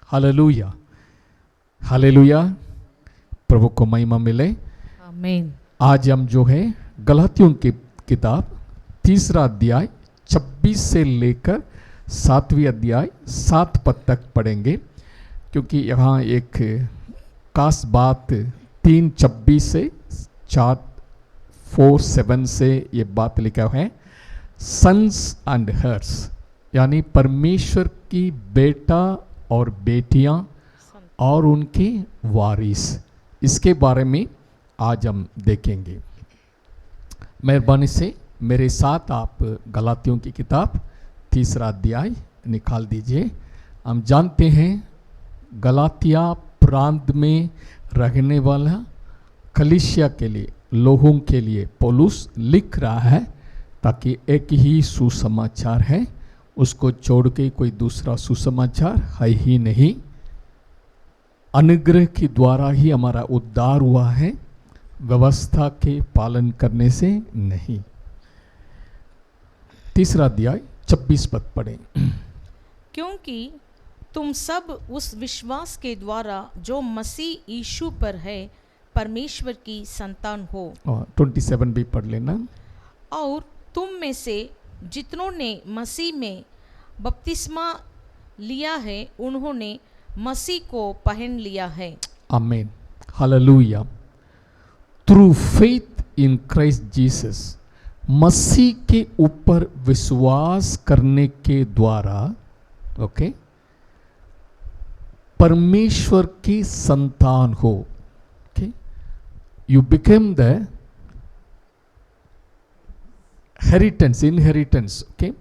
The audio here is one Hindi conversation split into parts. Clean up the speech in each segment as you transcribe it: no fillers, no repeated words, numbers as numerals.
हालेलुया, हालेलुया, प्रभु को महिमा मिले। आमीन। आज हम जो है गलातियों की किताब 3 अध्याय 26 से लेकर 7वीं अध्याय 7 पद तक पढ़ेंगे, क्योंकि यहाँ एक खास बात 3:26 से 4:7 से ये बात लिखा है, सन्स एंड हर्स, यानी परमेश्वर की बेटा और बेटियां और उनके वारिस, इसके बारे में आज हम देखेंगे। मेहरबानी से मेरे साथ आप गलातियों की किताब 3 अध्याय निकाल दीजिए। हम जानते हैं गलातिया प्रांत में रहने वाला कलीसिया के लिए, लोगों के लिए पौलुस लिख रहा है, ताकि एक ही सुसमाचार है, उसको छोड़ के कोई दूसरा सुसमाचार है ही नहीं। अनुग्रह के द्वारा ही हमारा उद्धार हुआ है, व्यवस्था के पालन करने से नहीं। 3 अध्याय 26 पद पढ़ें। क्योंकि तुम सब उस विश्वास के द्वारा जो मसीह यीशु पर है परमेश्वर की संतान हो। 27 भी पढ़ लेना। और तुम में से जितनों ने मसीह में बपतिस्मा लिया है उन्होंने मसीह को पहन लिया है। आमीन, hallelujah. Through faith in Christ Jesus, मसीह के ऊपर विश्वास करने के द्वारा ओके परमेश्वर की संतान हो। Okay, you become the inheritance, okay,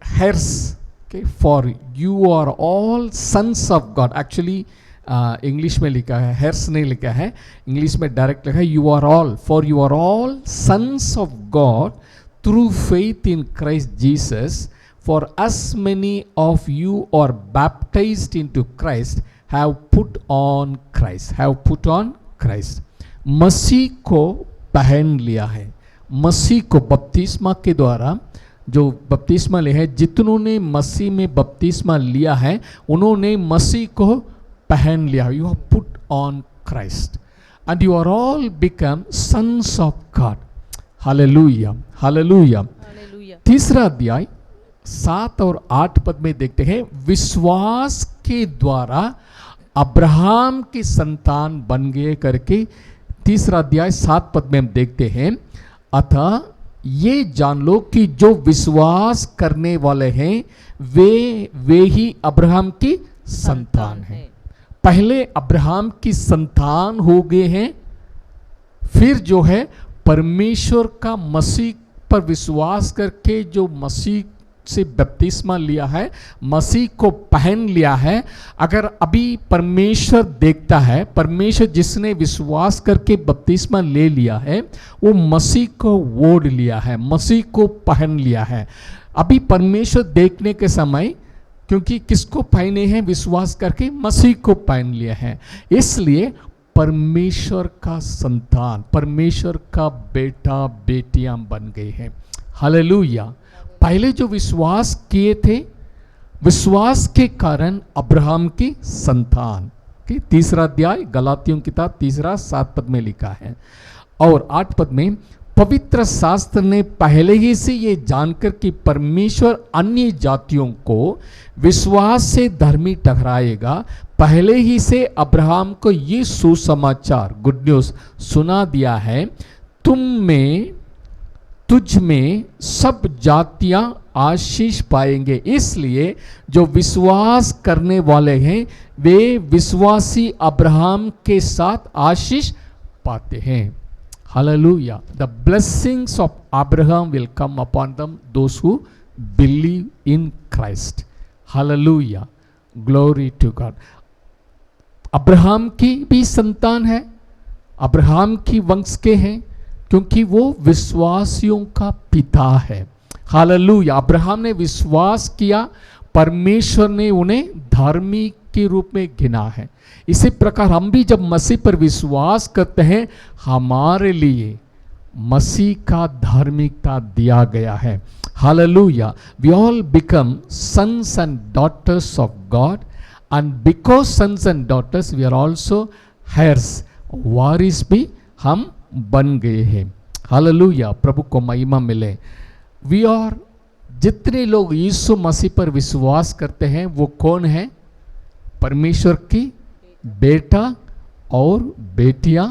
heirs, okay, for you are all sons of God। Actually English में लिखा है, heirs नहीं लिखा है, इंग्लिश में डायरेक्ट लिखा है, you are all, for you are all sons of God through faith in Christ Jesus, for as many of you are baptized into Christ have put on Christ। मसीह को पहन लिया है। मसीह को बपतिस्मा के द्वारा जो बपतिस्मा लिया है, जितनों ने मसीह में बपतिस्मा लिया है उन्होंने मसीह को पहन लिया। You have put on Christ and you are all become sons of God. Hallelujah, hallelujah. 3 अध्याय 7 और 8 पद में देखते हैं, विश्वास के द्वारा अब्राहम की संतान बन गए करके 3 अध्याय 7 पद में हम देखते हैं, अतः ये जान लो कि जो विश्वास करने वाले हैं वे ही अब्राहम की संतान है। पहले अब्राहम की संतान हो गए हैं, फिर जो है परमेश्वर का मसीह पर विश्वास करके जो मसीह से बपतिस्मा लिया है, मसीह को पहन लिया है। अगर अभी परमेश्वर देखता है, परमेश्वर जिसने विश्वास करके बपतिस्मा ले लिया है वो मसीह को ओढ़ लिया है, मसीह को पहन लिया है। अभी परमेश्वर देखने के समय, क्योंकि किसको पहने हैं, विश्वास करके मसीह को पहन लिया है, इसलिए परमेश्वर का संतान, परमेश्वर का बेटा बेटियां बन गए हैं। हालेलुया। पहले जो विश्वास किए थे, विश्वास के कारण अब्राहम की संतान की 3 अध्याय गलातियों किताब 3 7 पद में लिखा है। और 8 पद में, पवित्र शास्त्र ने पहले ही से ये जानकर कि परमेश्वर अन्य जातियों को विश्वास से धर्मी ठहराएगा, पहले ही से अब्राहम को ये सुसमाचार गुड न्यूज सुना दिया है, तुझ में सब जातियां आशीष पाएंगे। इसलिए जो विश्वास करने वाले हैं वे विश्वासी अब्राहम के साथ आशीष पाते हैं। Hallelujah. The blessings of Abraham will come upon them those who believe in Christ. Hallelujah, glory to God. Abraham की भी संतान है, अब्राहम की वंश के हैं, क्योंकि वो विश्वासियों का पिता है। हालेलुया। अब्राहम ने विश्वास किया, परमेश्वर ने उन्हें धार्मिक के रूप में गिना है। इसी प्रकार हम भी जब मसीह पर विश्वास करते हैं, हमारे लिए मसीह का धार्मिकता दिया गया है। Hallelujah. We all become sons and daughters of God and because sons and daughters we are also heirs, वारिस भी हम बन गए हैं। हालेलुया, प्रभु को महिमा मिले। वी आर, जितने लोग यीशु मसीह पर विश्वास करते हैं वो कौन है? परमेश्वर की बेटा और बेटियां।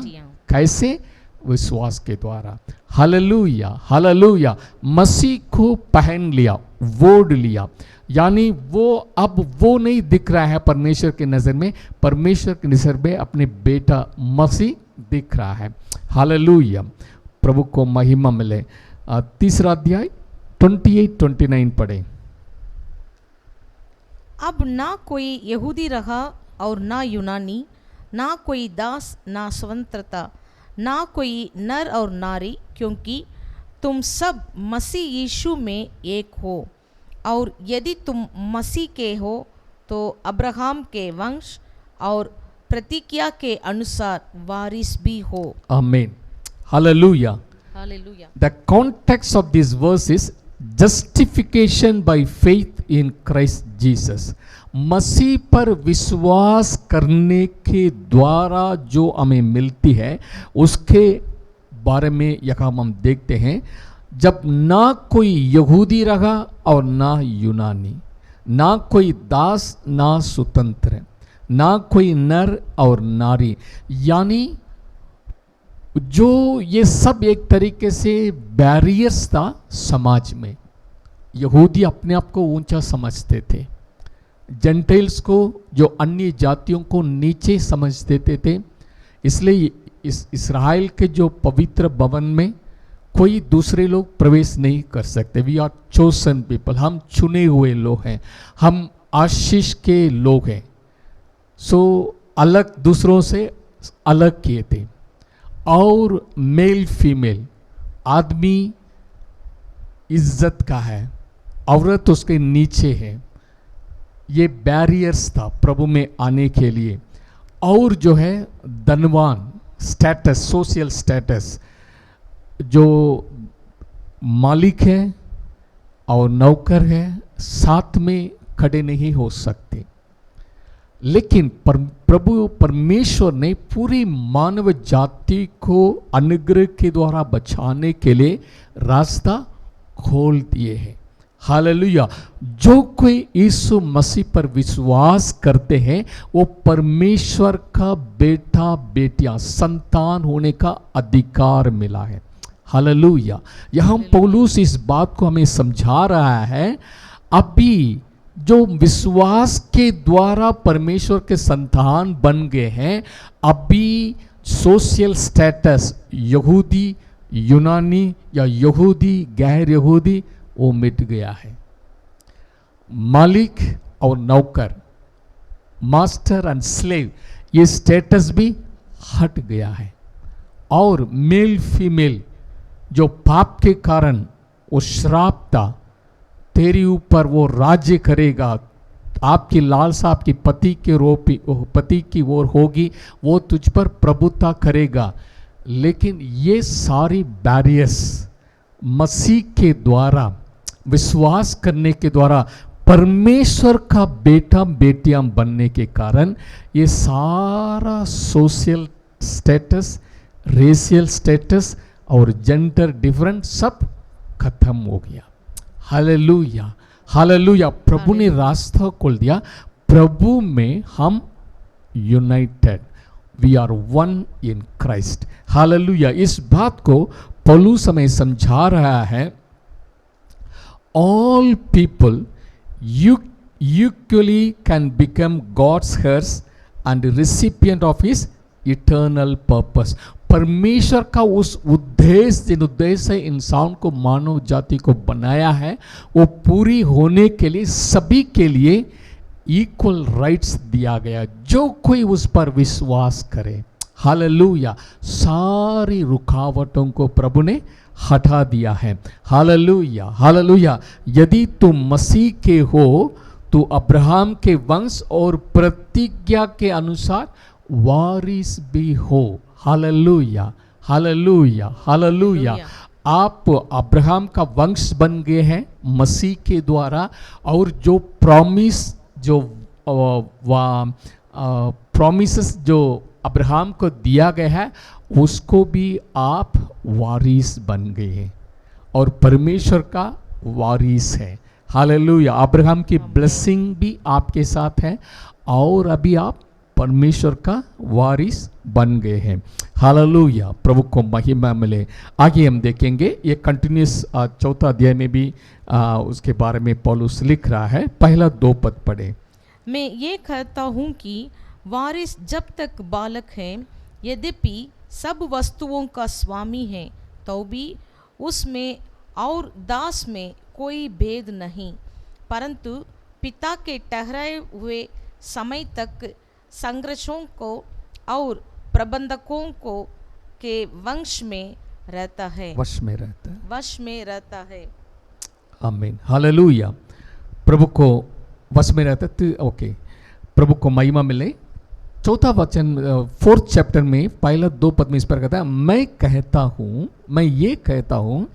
कैसे? विश्वास के द्वारा। Hallelujah, hallelujah. मसीह को पहन लिया, वोड लिया, यानी वो अब वो नहीं दिख रहा है परमेश्वर की नज़र में, परमेश्वर की नज़र में अपने बेटा मसीह दिख रहा है। हालेलुया, प्रभु को महिमा मिले। तीसरा अध्याय 28-29 पढ़े। अब ना कोई यहूदी रहा और ना यूनानी, ना कोई दास ना स्वतंत्रता, ना कोई नर और नारी, क्योंकि तुम सब मसीह यीशु में एक हो। और यदि तुम मसीह के हो तो अब्राहम के वंश और प्रतिज्ञा के अनुसार वारिस भी हो। आमीन। Hallelujah. Hallelujah. The context of this verse is justification by faith in Christ Jesus. मसीह पर विश्वास करने के द्वारा जो हमें मिलती है उसके बारे में यहाँ हम देखते हैं। जब ना कोई यहूदी रहा और ना यूनानी, ना कोई दास ना स्वतंत्र, ना कोई नर और नारी, यानी जो ये सब एक तरीके से बैरियर्स था समाज में। यहूदी अपने आप को ऊंचा समझते थे, जेंटाइल्स को, जो अन्य जातियों को नीचे समझ देते थे। इसलिए इस इस्राएल के जो पवित्र भवन में कोई दूसरे लोग प्रवेश नहीं कर सकते। वी आर चोसन पीपल, हम चुने हुए लोग हैं, हम आशीष के लोग हैं। सो अलग, दूसरों से अलग किए थे। और मेल फीमेल, आदमी इज्जत का है, औरत उसके नीचे है। ये बैरियर्स था प्रभु में आने के लिए। और जो है धनवान, स्टेटस, सोशल स्टेटस, जो मालिक है और नौकर है, साथ में खड़े नहीं हो सकते। लेकिन प्रभु परमेश्वर ने पूरी मानव जाति को अनुग्रह के द्वारा बचाने के लिए रास्ता खोल दिए हैं। हालेलुया। जो कोई यीशु मसीह पर विश्वास करते हैं वो परमेश्वर का बेटा बेटियां, संतान होने का अधिकार मिला है। हालेलुया। यहाँ पौलुस इस बात को हमें समझा रहा है। अभी जो विश्वास के द्वारा परमेश्वर के संतान बन गए हैं, अभी सोशल स्टेटस यहूदी यूनानी या यहूदी गैर यहूदी वो मिट गया है। मालिक और नौकर, मास्टर एंड स्लेव, ये स्टेटस भी हट गया है। और मेल फीमेल, जो पाप के कारण वो श्राप था, तेरे ऊपर वो राज्य करेगा, आपकी लालसा आपकी पति की ओर होगी, वो तुझ पर प्रभुता करेगा। लेकिन ये सारी बैरियर्स मसीह के द्वारा, विश्वास करने के द्वारा, परमेश्वर का बेटा बेटियां बनने के कारण ये सारा सोशल स्टेटस, रेशियल स्टेटस और जेंडर डिफरेंस सब खत्म हो गया। Hallelujah, hallelujah. प्रभु ने रास्ता खोल दिया। प्रभु में हम united, we are one in Christ. Hallelujah. इस बात को पौलुस हमें समझा रहा है। All people equally can become God's heirs and recipient of His eternal purpose. परमेश्वर का उस उद्देश्य, जिन उद्देश्य से इंसान को, मानव जाति को बनाया है, वो पूरी होने के लिए सभी के लिए इक्वल राइट्स दिया गया, जो कोई उस पर विश्वास करे। हालेलुया। सारी रुकावटों को प्रभु ने हटा दिया है। Hallelujah, hallelujah. यदि तुम मसीह के हो तो अब्राहम के वंश और प्रतिज्ञा के अनुसार वारिस भी हो। Hallelujah, hallelujah, hallelujah. हालेलुया। आप अब्राहम का वंश बन गए हैं मसीह के द्वारा, और जो प्रॉमिस जो प्रॉमिसेस जो अब्राहम को दिया गया है उसको भी आप वारिस बन गए हैं और परमेश्वर का वारिस है। हालेलुया। अब्राहम की ब्लेसिंग भी आपके साथ है और अभी आप परमेश्वर का वारिस बन गए हैं। हालेलुया, प्रभु को महिमा मिले। आगे हम देखेंगे, ये कंटिन्यूस चौथा अध्याय में भी उसके बारे में पौलुस लिख रहा है। पहला 2 पद पढ़े। मैं ये कहता हूँ कि वारिस जब तक बालक है, यद्यपि सब वस्तुओं का स्वामी है, तो भी उसमें और दास में कोई भेद नहीं, परंतु पिता के ठहराए हुए समय तक संघर्षों को और प्रबंधकों को के वंश में रहता है, वश में रहता है। वश में रहता है। आमीन, हालेलुया। प्रभु को वश में रहता है। तो ओके, प्रभु को महिमा मिले। चौथा वचन 4th चैप्टर में पहला 2 पद में इस पर कहता है, मैं ये कहता हूँ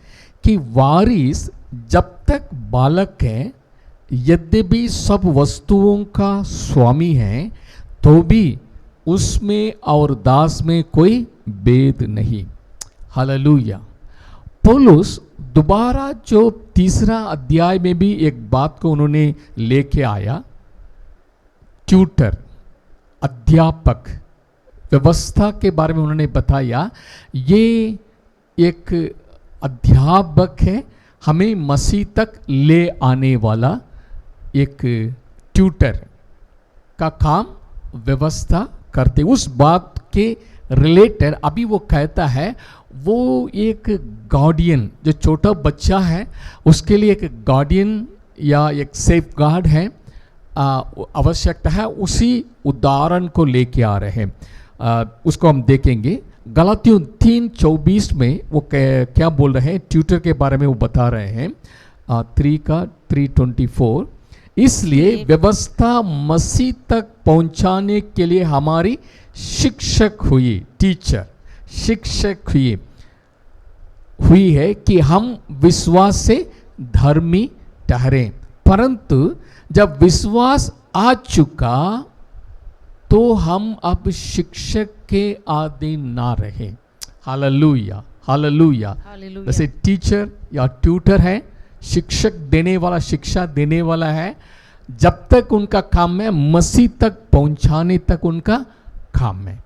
कि वारिस जब तक बालक है, यद्यपि सब वस्तुओं का स्वामी है, तो भी उसमें और दास में कोई भेद नहीं। हालेलुया। पौलुस दोबारा जो 3रा अध्याय में भी एक बात को उन्होंने लेके आया, ट्यूटर, अध्यापक, व्यवस्था के बारे में उन्होंने बताया। ये एक अध्यापक है, हमें मसीह तक ले आने वाला एक ट्यूटर का काम व्यवस्था करते। उस बात के रिलेटेड अभी वो कहता है, वो एक गार्डियन, जो छोटा बच्चा है उसके लिए एक गार्डियन या एक सेफ गार्ड है, आवश्यकता है। उसी उदाहरण को लेके आ रहे हैं। उसको हम देखेंगे। गलातियों 3:24 में वो क्या बोल रहे हैं, ट्यूटर के बारे में वो बता रहे हैं। 3:24, इसलिए व्यवस्था मसीह तक पहुंचाने के लिए हमारी शिक्षक हुई, टीचर, शिक्षक हुई है कि हम विश्वास से धर्मी ठहरे। परंतु जब विश्वास आ चुका तो हम अब शिक्षक के अधीन ना रहे। Hallelujah, hallelujah. हालेलुया। जैसे टीचर या ट्यूटर है, शिक्षक देने वाला, शिक्षा देने वाला है, जब तक उनका काम है मसीह तक पहुंचाने तक उनका काम है।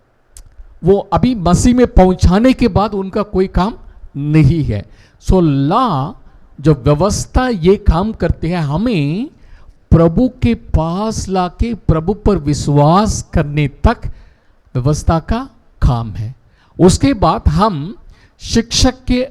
वो अभी मसीह में पहुंचाने के बाद उनका कोई काम नहीं है। सो लॉ, जो व्यवस्था ये काम करते हैं, हमें प्रभु के पास लाके प्रभु पर विश्वास करने तक व्यवस्था का काम है। उसके बाद हम शिक्षक के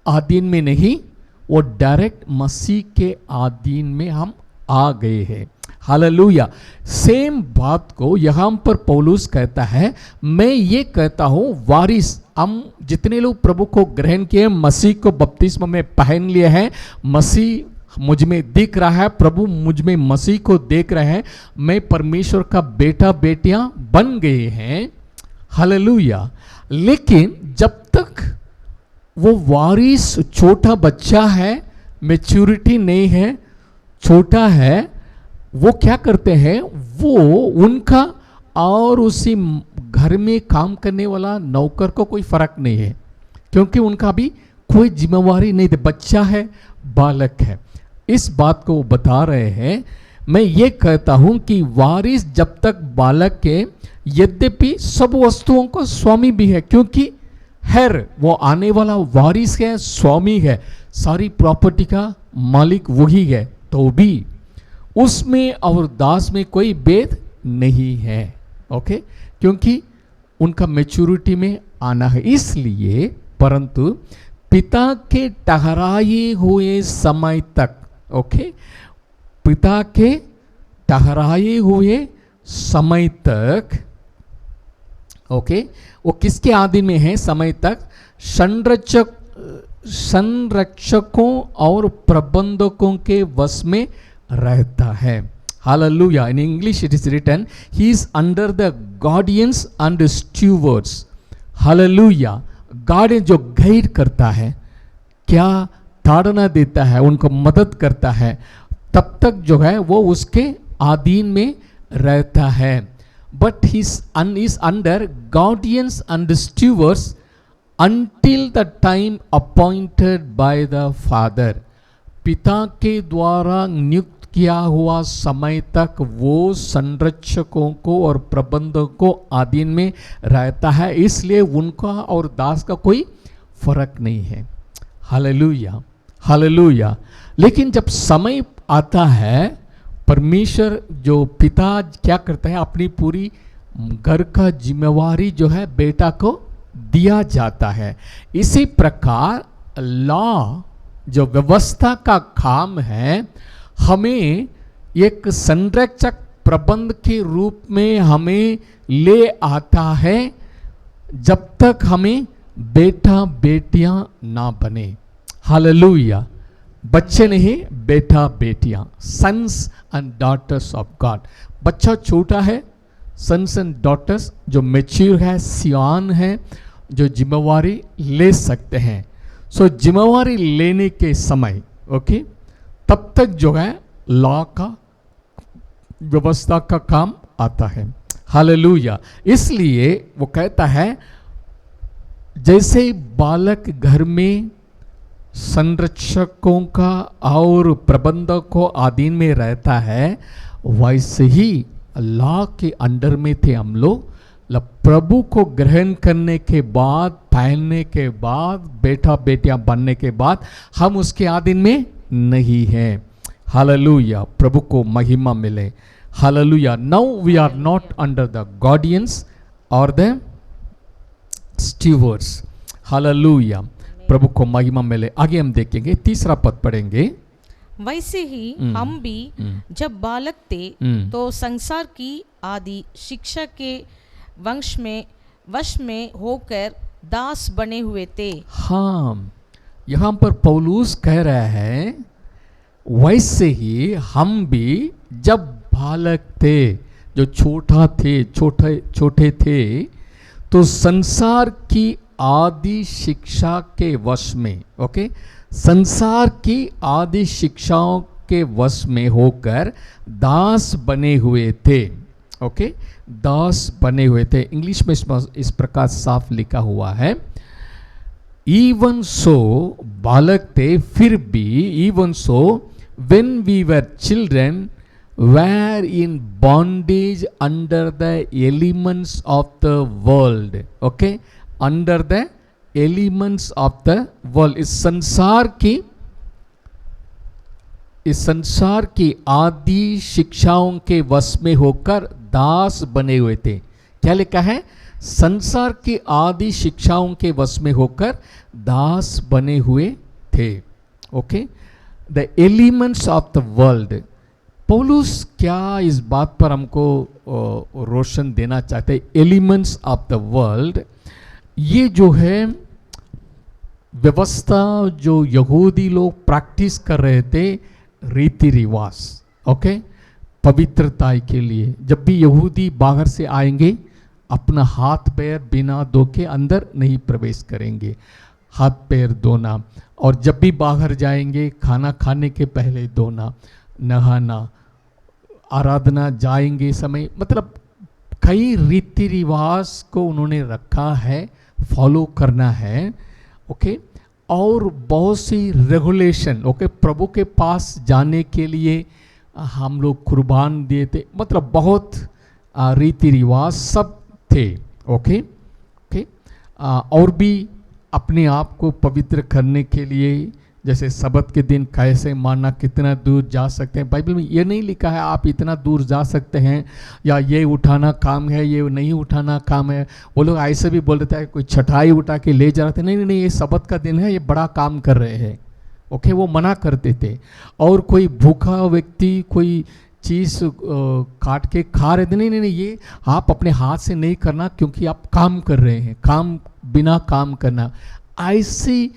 अधीन में नहीं, वो डायरेक्ट मसीह के अधीन में हम आ गए हैं। हालेलुया। सेम बात को यहाँ पर पौलुस कहता है, मैं ये कहता हूँ वारिस, हम जितने लोग प्रभु को ग्रहण किए, मसीह को बपतिस्मा में पहन लिए हैं, मसीह मुझ में दिख रहा है, प्रभु मुझ में मसीह को देख रहे हैं, मैं परमेश्वर का बेटा बेटियां बन गए हैं। हालेलुया। लेकिन जब तक वो वारिस छोटा बच्चा है, मैच्योरिटी नहीं है, छोटा है, वो क्या करते हैं, वो उनका और उसी घर में काम करने वाला नौकर को कोई फर्क नहीं है, क्योंकि उनका भी कोई जिम्मेवारी नहीं थे, बच्चा है, बालक है। इस बात को बता रहे हैं। मैं ये कहता हूं कि वारिस जब तक बालक के, यद्यपि सब वस्तुओं को स्वामी भी है, क्योंकि हर वो आने वाला वारिस है, स्वामी है, सारी प्रॉपर्टी का मालिक वही है, तो भी उसमें और दास में कोई भेद नहीं है। ओके, क्योंकि उनका मैच्योरिटी में आना है। इसलिए परंतु पिता के ठहराए हुए समय तक, ओके, पिता के ठहराए हुए समय तक, ओके, वो किसके अधीन में है समय तक? संरक्षकों और प्रबंधकों के वश में रहता है। Hallelujah. In English it is written, he is under the guardians and stewards. Hallelujah. Guardian जो गाइड करता है, क्या ताड़ना देता है, उनको मदद करता है, तब तक जो है वो उसके अधीन में रहता है. But he is under guardians and stewards until the time appointed by the father. पिता के द्वारा नियुक्त किया हुआ समय तक वो संरक्षकों को और प्रबंधकों को अधीन में रहता है, इसलिए उनका और दास का कोई फर्क नहीं है. Hallelujah, hallelujah. लेकिन जब समय आता है, परमेश्वर जो पिता क्या करता है, अपनी पूरी घर का जिम्मेवारी जो है बेटा को दिया जाता है. इसी प्रकार लॉ जो व्यवस्था का काम है, हमें एक संरक्षक प्रबंध के रूप में हमें ले आता है, जब तक हमें बेटा बेटियां ना बने. हालेलुया. बच्चे नहीं, बेटा बेटियां, sons and daughters of God. बच्चा छोटा है, सन्स एंड डॉटर्स जो मैच्योर है, सियान है, जो जिम्मेवारी ले सकते हैं. सो जिम्मेवारी लेने के समय ओके, तब तक जो है लॉ का व्यवस्था का काम आता है. हालेलुया. इसलिए वो कहता है जैसे बालक घर में संरक्षकों का और प्रबंधकों अधीन में रहता है, वैसे ही लॉ के अंडर में थे हम लोग. प्रभु को ग्रहण करने के बाद, पहनने के बाद, बेटा बेटियां बनने के बाद हम उसके अधीन में नहीं हैं. हालेलुया. प्रभु को महिमा मिले. Hallelujah. Now we are not under the guardians और द स्टीवर्ड्स. हालेलुया. प्रभु को महिमा मिले. आगे हम देखेंगे, तीसरा पद पढ़ेंगे. वैसे ही हम भी जब बालक थे तो संसार की आदि शिक्षा के वश में होकर दास बने हुए थे. हाँ, यहाँ पर पौलुस कह रहा है वैसे ही हम भी जब बालक थे, जो छोटे थे, तो संसार की आदि शिक्षा के वश में, ओके, संसार की आदि शिक्षाओं के वश में होकर दास बने हुए थे. ओके, दास बने हुए थे. इंग्लिश में इस प्रकार साफ लिखा हुआ है, इवन सो, बालक थे फिर भी, even so when we were children were in bondage under the elements of the world. Okay, under the elements of the world. इस संसार की आदि शिक्षाओं के वश में होकर दास बने हुए थे. क्या लिखा है? संसार की आदि शिक्षाओं के वश में होकर दास बने हुए थे. Okay, the elements of the world. पौलुस क्या इस बात पर हमको रोशन देना चाहते हैं? एलिमेंट्स ऑफ द वर्ल्ड, ये जो है व्यवस्था जो यहूदी लोग प्रैक्टिस कर रहे थे, रीति रिवाज, ओके, पवित्रता के लिए. जब भी यहूदी बाहर से आएंगे, अपना हाथ पैर बिना धो के अंदर नहीं प्रवेश करेंगे, हाथ पैर धोना. और जब भी बाहर जाएंगे, खाना खाने के पहले धोना, नहाना, आराधना जाएंगे समय, मतलब कई रीति रिवाज को उन्होंने रखा है, फॉलो करना है. ओके, और बहुत सी रेगुलेशन. ओके, प्रभु के पास जाने के लिए हम लोग कुर्बान दिए थे, मतलब बहुत रीति रिवाज सब थे. ओके, ओके, और भी अपने आप को पवित्र करने के लिए, जैसे सबत के दिन कैसे मानना, कितना दूर जा सकते हैं. बाइबल में ये नहीं लिखा है आप इतना दूर जा सकते हैं, या ये उठाना काम है, ये नहीं उठाना काम है. वो लोग ऐसे भी बोल देते हैं, कोई छठाई उठा के ले जा रहे थे, नहीं नहीं, ये सबत का दिन है, ये बड़ा काम कर रहे हैं. ओके, वो मना करते थे. और कोई भूखा व्यक्ति कोई चीज़ काट के खा रहे थे, नहीं नहीं नहीं, ये आप अपने हाथ से नहीं करना, क्योंकि आप काम कर रहे हैं, काम बिना काम करना. ऐसी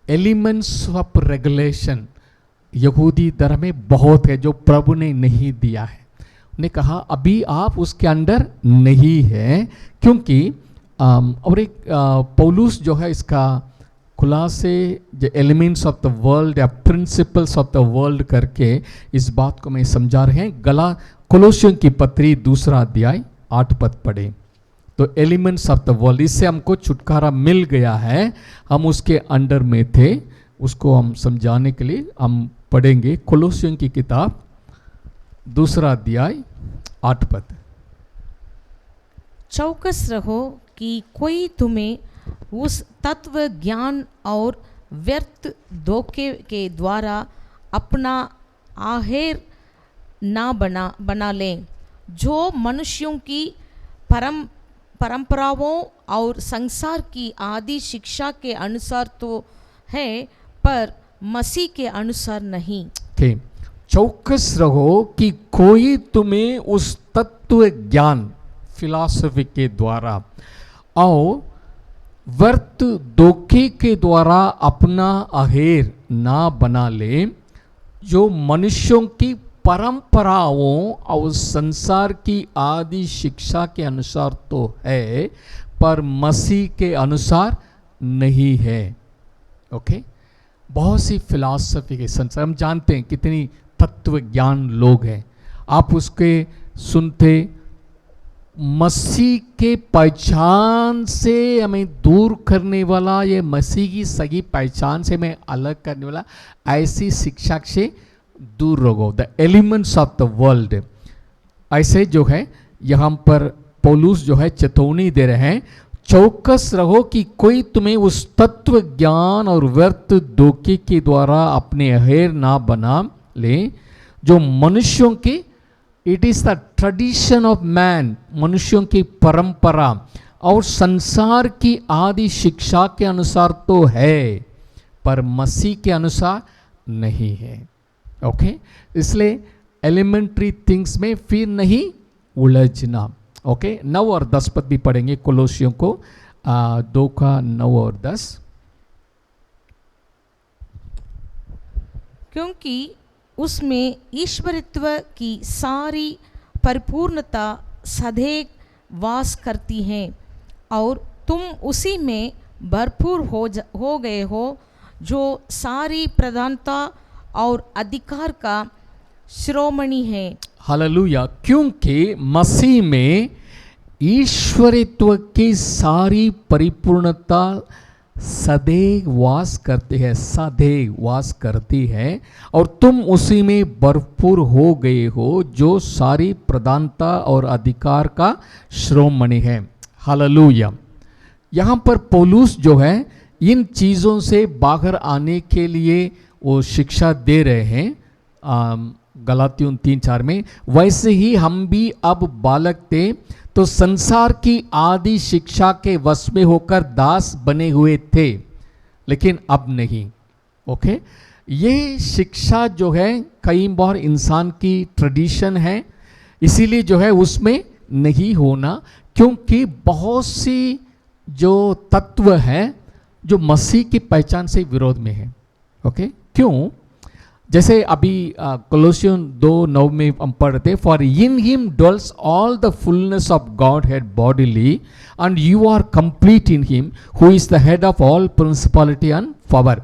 एलिमेंट्स ऑफ रेगुलेशन यहूदी धर्म में बहुत है, जो प्रभु ने नहीं दिया है. उन्हें कहा अभी आप उसके अंडर नहीं है, क्योंकि और एक पौलुस जो है इसका खुला से जो एलिमेंट्स ऑफ द वर्ल्ड या प्रिंसिपल्स ऑफ द वर्ल्ड करके इस बात को मैं समझा रहे हैं। कोलोसियों की पत्री 2 अध्याय 8 पद पढ़े तो एलिमेंट्स ऑफ द वर्ल्ड, इससे हमको छुटकारा मिल गया है, हम उसके अंडर में थे, उसको हम समझाने के लिए हम पढ़ेंगे कोलोसियों की किताब 2 अध्याय 8 पद। चौकस रहो कि कोई तुम्हें उस तत्व ज्ञान और व्यर्थ धोखे के द्वारा अपना आहेर ना बना लें, जो मनुष्यों की परंपराओं और संसार की आदि शिक्षा के अनुसार तो है, पर मसीह के अनुसार नहीं। चौकस रहो कि कोई तुम्हें उस तत्व ज्ञान फिलॉसफी के द्वारा और व्यर्थ धोखे के द्वारा अपना आहेर ना बना ले, जो मनुष्यों की परंपराओं और संसार की आदि शिक्षा के अनुसार तो है, पर मसीह के अनुसार नहीं है। ओके, बहुत सी फिलॉसफी के संसार, हम जानते हैं कितनी तत्व ज्ञान लोग हैं, आप उसके सुनते मसीह के पहचान से हमें दूर करने वाला, ये मसीह की सही पहचान से हमें अलग करने वाला ऐसी शिक्षा से दूर रहो। The elements of the world, ऐसे जो है यहाँ पर पौलुस जो है चेतावनी दे रहे हैं, चौकस रहो कि कोई तुम्हें उस तत्व ज्ञान और व्यर्थ धोखे के द्वारा अपने अहेर ना बना ले, जो मनुष्यों के, it is the tradition of man, मनुष्यों की परंपरा और संसार की आदि शिक्षा के अनुसार तो है, पर मसीह के अनुसार नहीं है। ओके, इसलिए एलिमेंट्री थिंग्स में फिर नहीं उलझना। ओके, 9 और 10 पद भी पढ़ेंगे कोलोसियों को 2 का 9 और 10। क्योंकि उसमें ईश्वरत्व की सारी परिपूर्णता सदैव वास करती है और तुम उसी में भरपूर हो गए हो, जो सारी प्रधानता और अधिकार का शिरोमणि है। हालेलुया, क्योंकि मसीह में ईश्वरत्व की सारी परिपूर्णता सदैव वास करते हैं, सदैव वास करती है और तुम उसी में भरपूर हो गए हो, जो सारी प्रधानता और अधिकार का श्रोमणि है। हालेलुया, यहाँ पर पौलुस जो है इन चीज़ों से बाहर आने के लिए वो शिक्षा दे रहे हैं गलातियों 3:4 में, वैसे ही हम भी अब बालक थे तो संसार की आदि शिक्षा के वश में होकर दास बने हुए थे, लेकिन अब नहीं। ओके, ये शिक्षा जो है कई बार इंसान की ट्रेडिशन है, इसीलिए जो है उसमें नहीं होना, क्योंकि बहुत सी जो तत्व है जो मसीह की पहचान से विरोध में है। ओके, क्यों? जैसे अभी कोलोसियन 2:9 में हम पढ़ते, for in him dwells all the fullness of Godhead bodily and you are complete in him who is the head of all principality and power.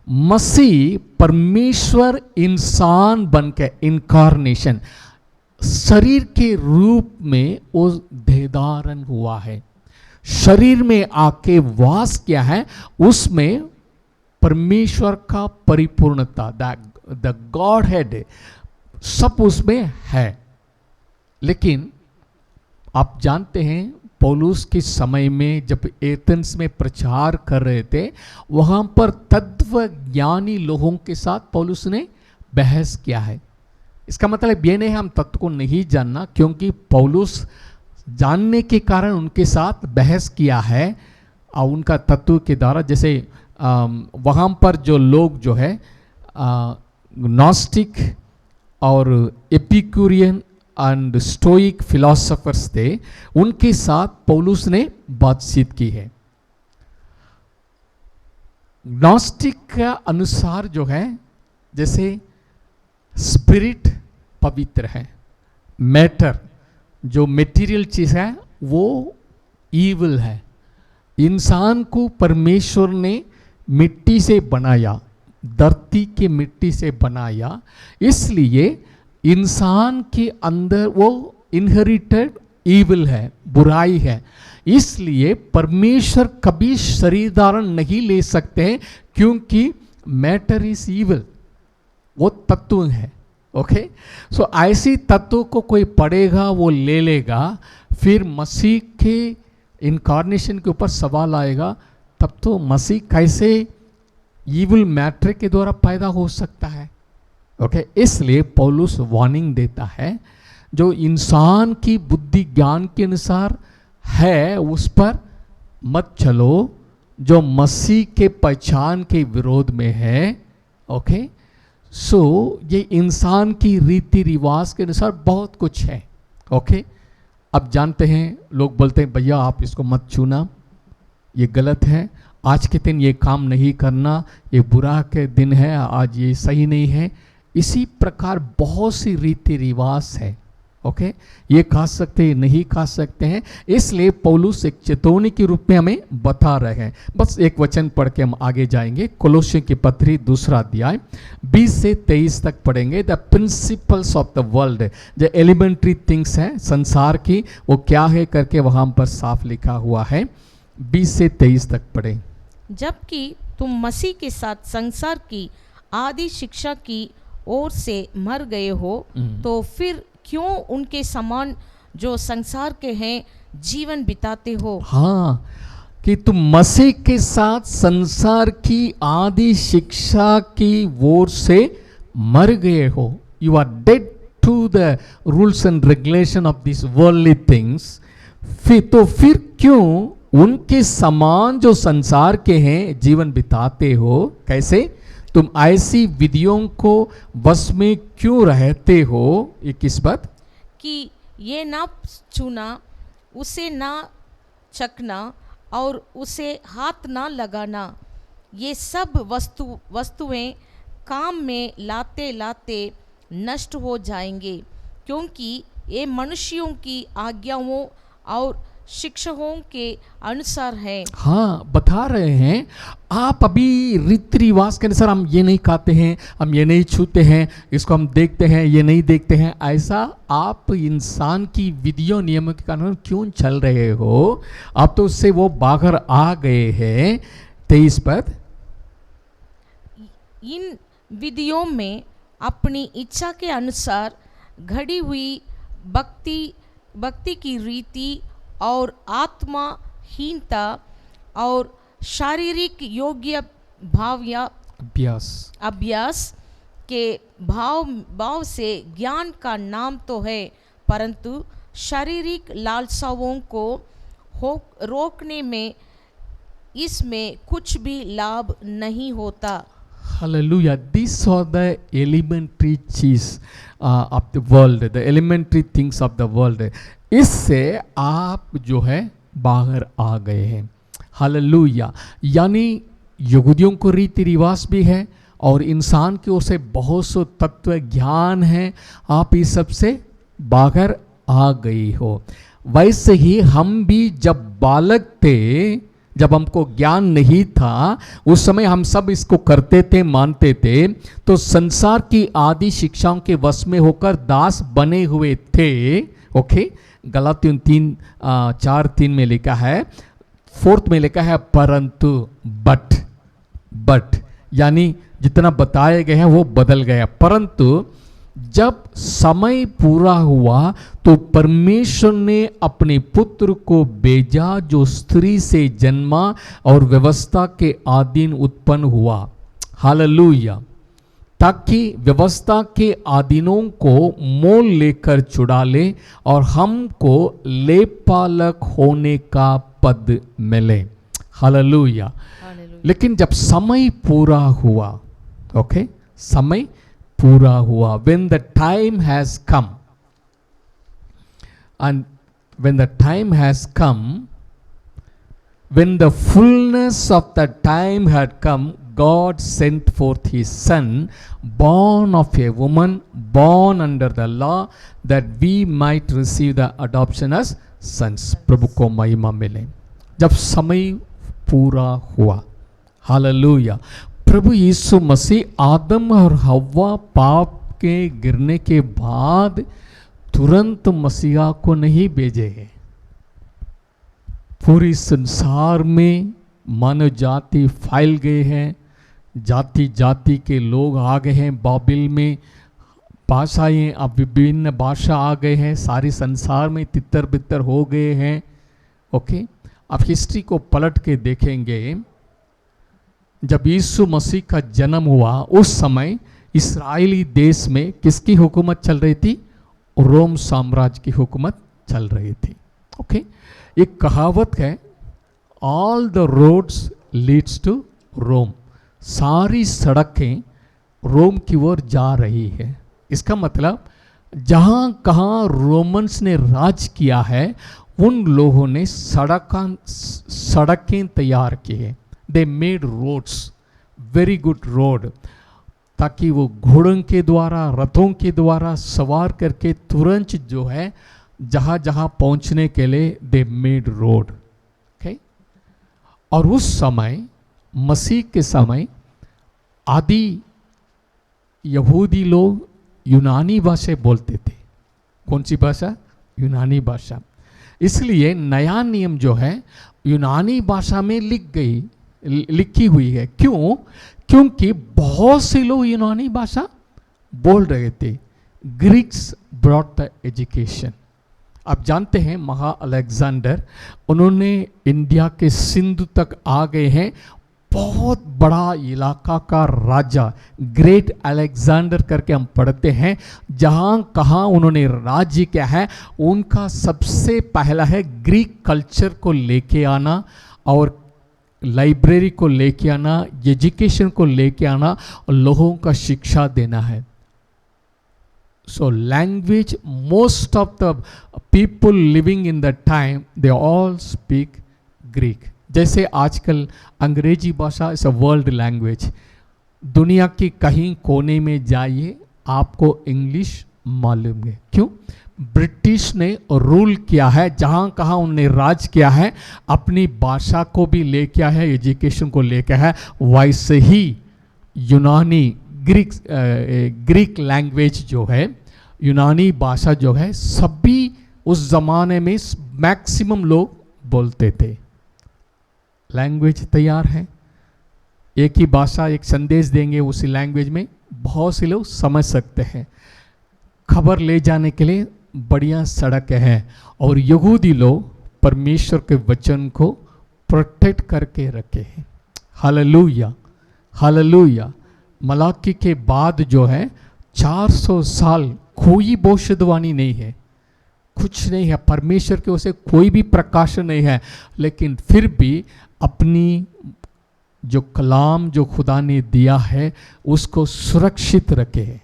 मसीह परमेश्वर इंसान बन के, इनकारनेशन, शरीर के रूप में वो देहधारण हुआ है, शरीर में आके वास किया है, उसमें परमेश्वर का परिपूर्णता, द गॉड हेड सब उसमें है। लेकिन आप जानते हैं पौलुस के समय में जब एथेंस में प्रचार कर रहे थे, वहां पर तत्व ज्ञानी लोगों के साथ पौलुस ने बहस किया है। इसका मतलब ये नहीं हम तत्व को नहीं जानना, क्योंकि पौलुस जानने के कारण उनके साथ बहस किया है और उनका तत्व के द्वारा, जैसे वहाँ पर जो लोग जो है नॉस्टिक और एपिक्यूरियन एंड स्टोइक फिलोसोफर्स थे, उनके साथ पौलुस ने बातचीत की है। नॉस्टिक का अनुसार जो है, जैसे स्पिरिट पवित्र है, मैटर जो मेटीरियल चीज है वो ईविल है, इंसान को परमेश्वर ने मिट्टी से बनाया, धरती के मिट्टी से बनाया, इसलिए इंसान के अंदर वो इनहेरिटेड ईविल है, बुराई है। इसलिए परमेश्वर कभी शरीर धारण नहीं ले सकते हैं, क्योंकि मैटर इज ईविल, वो तत्व है। ओके, सो ऐसी तत्व को कोई पढ़ेगा, वो ले लेगा, फिर मसीह के इनकारनेशन के ऊपर सवाल आएगा, तब तो मसीह कैसे ईविल मैटर के द्वारा पैदा हो सकता है। ओके, इसलिए पौलुस वार्निंग देता है, जो इंसान की बुद्धि ज्ञान के अनुसार है उस पर मत चलो, जो मसीह के पहचान के विरोध में है। ओके, सो ये इंसान की रीति रिवाज के अनुसार बहुत कुछ है। ओके, अब जानते हैं, लोग बोलते हैं भैया आप इसको मत छूना, ये गलत है, आज के दिन ये काम नहीं करना, ये बुरा के दिन है, आज ये सही नहीं है। इसी प्रकार बहुत सी रीति रिवाज है। ओके, ये खा सकते हैं, नहीं खा सकते हैं। इसलिए पौलुस एक चेतावनी के रूप में हमें बता रहे हैं। बस एक वचन पढ़ के हम आगे जाएंगे। कोलोसियों की पत्री 2 अध्याय 20 से 23 तक पढ़ेंगे। The principles of the world, जो एलिमेंट्री थिंग्स हैं संसार की, वो क्या है करके वहां पर साफ लिखा हुआ है। 20 से 23 तक पढ़ें। जबकि तुम मसीह के साथ संसार की आदि शिक्षा की ओर से मर गए हो, तो फिर क्यों उनके समान जो संसार के हैं जीवन बिताते हो। हाँ, कि तुम मसीह के साथ संसार की आदि शिक्षा की ओर से मर गए हो। You are dead to the rules and regulation of this worldly things. फिर क्यों उनके समान जो संसार के हैं जीवन बिताते हो। कैसे? तुम ऐसी विधियों को वश में क्यों रहते हो। 21 पद, कि ये ना छूना, उसे ना चखना और उसे हाथ ना लगाना, ये सब वस्तुएं काम में लाते लाते नष्ट हो जाएंगे, क्योंकि ये मनुष्यों की आज्ञाओं और शिक्षकों के अनुसार है। हाँ, बता रहे हैं आप अभी रीति रिवाज के अनुसार हम ये नहीं खाते हैं, हम ये नहीं छूते हैं, इसको हम देखते हैं, ये नहीं देखते हैं। ऐसा आप इंसान की विधियों नियमों के कारण क्यों चल रहे हो। आप तो उससे वो बाहर आ गए हैं। 23 पद, इन विधियों में अपनी इच्छा के अनुसार घड़ी हुई भक्ति की रीति और आत्माहीनता और शारीरिक योग्य भाव या अभ्यास के भाव से ज्ञान का नाम तो है, परंतु शारीरिक लालसाओं को रोकने में इसमें कुछ भी लाभ नहीं होता। Hallelujah. These are the elementary cheese of the world, the elementary things of the world. इससे आप जो है बाहर आ गए हैं। हालेलुया। यानी यहूदियों को रीति रिवाज भी है और इंसान की ओर से बहुत से तत्व ज्ञान है, आप इस सब से बाहर आ गई हो। वैसे ही हम भी जब बालक थे, जब हमको ज्ञान नहीं था, उस समय हम सब इसको करते थे, मानते थे, तो संसार की आदि शिक्षाओं के वश में होकर दास बने हुए थे। ओके, गलातियों 4:3 में लिखा है, 4 में लिखा है परंतु, बट यानी जितना बताए गए हैं वो बदल गया। परंतु जब समय पूरा हुआ तो परमेश्वर ने अपने पुत्र को भेजा, जो स्त्री से जन्मा और व्यवस्था के अधीन उत्पन्न हुआ। हालेलुया। ताकि व्यवस्था के अधीनों को मोल लेकर छुड़ा ले और हमको लेपालक होने का पद मिले। हालेलुया। लेकिन जब समय पूरा हुआ, ओके, समय पूरा हुआ, when the time has come, and when the time has come, when the fullness of the time had come, God sent forth his son, born of a woman, born under the law, that we might receive the adoption as sons. प्रभु को महिमा मिले। जब समय पूरा हुआ। हालेलुया। प्रभु यीशु मसीह आदम और हव्वा पाप के गिरने के बाद तुरंत मसीहा को नहीं भेजे हैं। पूरी संसार में मानव जाति फैल गए हैं, जाति जाति के लोग आ गए हैं, बाबिल में भाषाएं, अब विभिन्न भाषा आ गए हैं, सारी संसार में तितर बितर हो गए हैं। ओके, अब हिस्ट्री को पलट के देखेंगे, जब यीशु मसीह का जन्म हुआ उस समय इस्राएली देश में किसकी हुकूमत चल रही थी? रोम साम्राज्य की हुकूमत चल रही थी। ओके, एक कहावत है, all the roads leads to Rome, सारी सड़कें रोम की ओर जा रही है। इसका मतलब जहाँ कहाँ रोमन्स ने राज किया है उन लोगों ने सड़कें तैयार की है। They made roads, very good road, ताकि वो घोड़ों के द्वारा, रथों के द्वारा सवार करके तुरंत जो है जहाँ जहाँ पहुँचने के लिए दे मेड रोड। ओके, और उस समय मसीह के समय आदि यहूदी लोग यूनानी भाषा बोलते थे। कौन सी भाषा? यूनानी भाषा। इसलिए नया नियम जो है यूनानी भाषा में लिखी हुई है। क्यों? क्योंकि बहुत से लोग यूनानी भाषा बोल रहे थे। Greeks brought the education. आप जानते हैं महा अलेक्जेंडर, उन्होंने इंडिया के सिंधु तक आ गए हैं, बहुत बड़ा इलाका का राजा, ग्रेट अलेक्जेंडर करके हम पढ़ते हैं। जहाँ कहाँ उन्होंने राज्य किया है, उनका सबसे पहला है ग्रीक कल्चर को लेके आना और लाइब्रेरी को लेके आना, एजुकेशन को लेके आना और लोगों का शिक्षा देना है। So language, most of the people living in the time they all speak Greek. जैसे आजकल अंग्रेजी भाषा इज अ वर्ल्ड लैंग्वेज। दुनिया के कहीं कोने में जाइए आपको इंग्लिश मालूम है। क्यों? ब्रिटिश ने रूल किया है, जहाँ कहाँ उन्होंने राज किया है, अपनी भाषा को भी लेके आया है, एजुकेशन को लेके है। वैसे ही यूनानी ग्रीक लैंग्वेज जो है, यूनानी भाषा जो है, सभी उस ज़माने में मैक्सिमम लोग बोलते थे। लैंग्वेज तैयार है, एक ही भाषा, एक संदेश देंगे उसी लैंग्वेज में, बहुत से लोग समझ सकते हैं। खबर ले जाने के लिए बढ़िया सड़क है और यहूदी लोग परमेश्वर के वचन को प्रोटेक्ट करके रखे हैं। Hallelujah, hallelujah. मलाकी के बाद जो है 400 साल कोई भविष्यवाणी नहीं है, कुछ नहीं है, परमेश्वर की ओर से कोई भी प्रकाशन नहीं है, लेकिन फिर भी अपनी जो कलाम जो खुदा ने दिया है उसको सुरक्षित रखे हैं।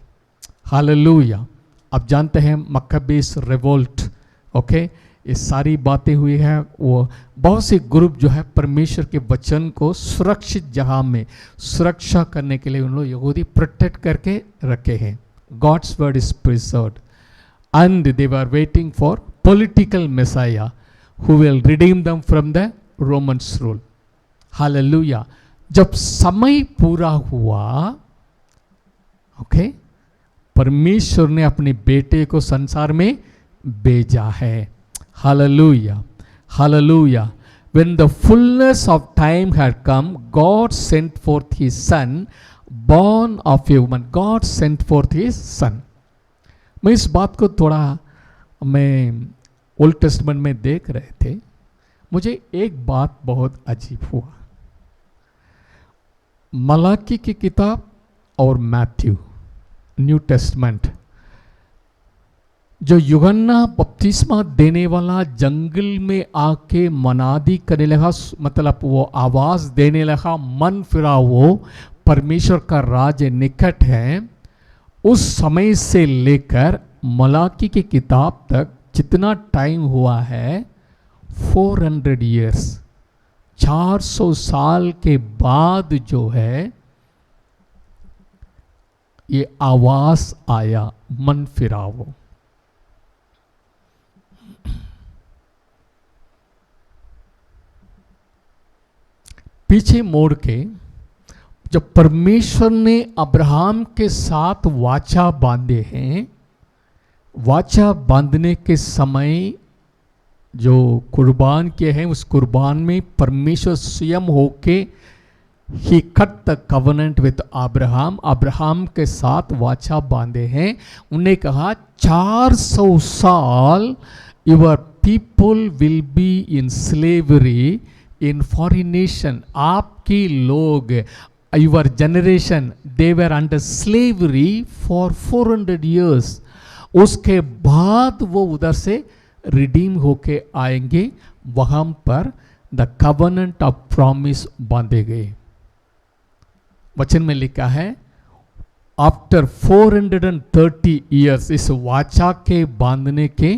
हालेलुया। आप जानते हैं मक्काबीस रिवोल्ट, ओके, ये सारी बातें हुई हैं। वो बहुत से ग्रुप जो है परमेश्वर के वचन को सुरक्षित जगह में सुरक्षा करने के लिए उन लोग यहूदी प्रोटेक्ट करके रखे हैं। God's word is preserved and they were waiting for political messiah who will redeem them from the Romans rule. Hallelujah. जब समय पूरा हुआ, ओके, परमेश्वर ने अपने बेटे को संसार में भेजा है। Hallelujah, hallelujah. When the fullness of time had come, God sent forth his son, born of a woman. God sent forth his son. मैं इस बात को थोड़ा मैं ओल्ड टेस्टमेंट में देख रहे थे, मुझे एक बात बहुत अजीब हुआ। मलाकी की किताब और मैथ्यू न्यू टेस्टमेंट, जो यूहन्ना बपतिस्मा देने वाला जंगल में आके मनादी करने लगा, मतलब वो आवाज देने लगा, मन फिरा वो परमेश्वर का राज्य निकट है, उस समय से लेकर मलाकी की किताब तक जितना टाइम हुआ है 400 ईयर्स, 400 साल के बाद जो है ये आवाज आया, मन फिराओ। पीछे मोड़ के जब परमेश्वर ने अब्राहम के साथ वाचा बांधे हैं, वाचा बांधने के समय जो कुर्बान किए हैं उस कुर्बान में परमेश्वर स्वयं होके ही cut the covenant with Abraham, Abraham के साथ वाचा बांधे हैं। उन्हें कहा 400 साल your people will be in slavery in foreign nation, आपके लोग your generation they were under slavery for 400 years। उसके बाद वो उधर से रिडीम होके आएंगे, वहां पर द कवनेंट ऑफ प्रॉमिस बांधे गए। वचन में लिखा है आफ्टर 430 years, इस वाचा के बांधने के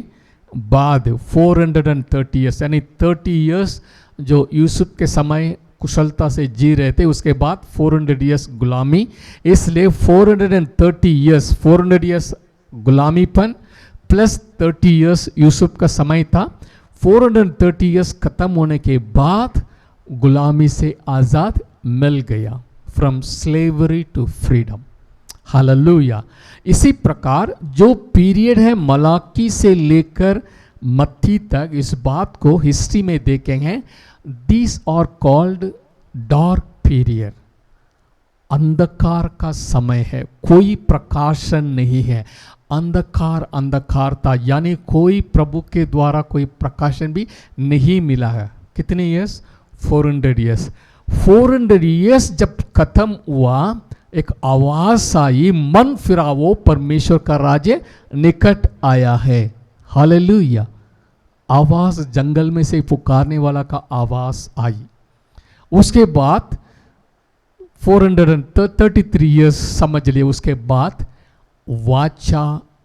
बाद 430 years यानी 30 years जो यूसुफ के समय कुशलता से जी रहे थे, उसके बाद 400 years गुलामी, इसलिए 430 years 400 years गुलामीपन प्लस 30 years यूसुफ का समय था। 430 years खत्म होने के बाद गुलामी से आज़ाद मिल गया, from slavery to freedom. Hallelujah. इसी प्रकार जो पीरियड है मलाकी से लेकर मत्ती तक, इस बात को हिस्ट्री में देखेंगे, these are called dark period. अंधकार का समय है, कोई प्रकाशन नहीं है, अंधकार अंधकार था, यानी कोई प्रभु के द्वारा कोई प्रकाशन भी नहीं मिला है। कितने ईयर्स? 400 years। 400 years जब खत्म हुआ, एक आवाज आई, मन फिरावो, परमेश्वर का राज्य निकट आया है। हालेलुया। आवाज जंगल में से पुकारने वाला का आवाज आई। उसके बाद 433 years समझ लिए, उसके बाद वाचा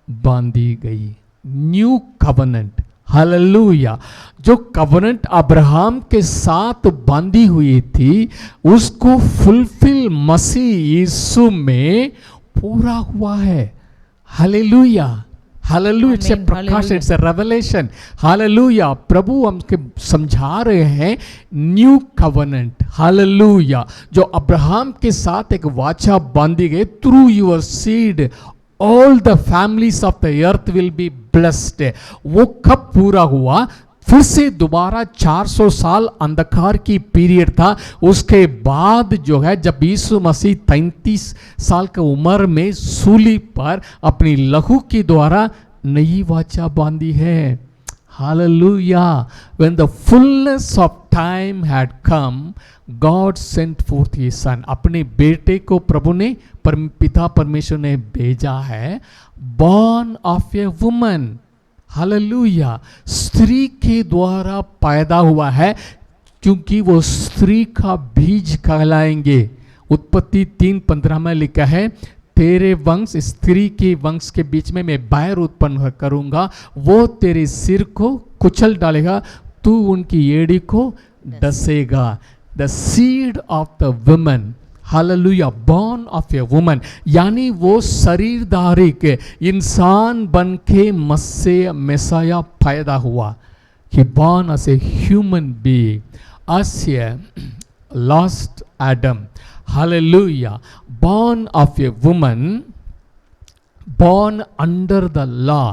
बांधी गई, न्यू कवनेंट। हालेलुया। जो कवनेंट अब्राहम के साथ बांधी हुई थी, उसको फुलफिल मसीह यीशु में पूरा हुआ है। हालेलुया। हालेलुया। इट्स ए प्रकाश, इट्स ए रेवलेशन। हालेलुया। प्रभु हमके समझा रहे हैं न्यू कवनेंट। हालेलुया। जो अब्राहम के साथ एक वाचा बांधी गई, through your seed all the families of the earth will be blessed, वो कब पूरा हुआ? फिर से दोबारा 400 साल अंधकार की पीरियड था। उसके बाद जो है, जब यीशु मसीह 33 साल की उम्र में सूली पर अपनी लहू के द्वारा नई वाचा बांधी है। Hallelujah. When the fullness of time had come, God sent forth His Son. अपने बेटे को प्रभु ने, पिता परमेश्वर ने भेजा है, born of a woman. Hallelujah. स्त्री के द्वारा पैदा हुआ है, क्योंकि वो स्त्री का बीज कहलाएंगे। उत्पत्ति 3:15 में लिखा है, तेरे वंश, स्त्री के वंश के बीच में मैं बैर उत्पन्न करूंगा, वो तेरे सिर को कुचल डालेगा, तू उनकी एड़ी को डसेगा। The seed of the woman, hallelujah, born of a woman, यानी वो शरीरधारी के इंसान बन के मेसाया पैदा हुआ। He born as a human being, as a lost Adam. Hallelujah. Born of a woman, born under the law,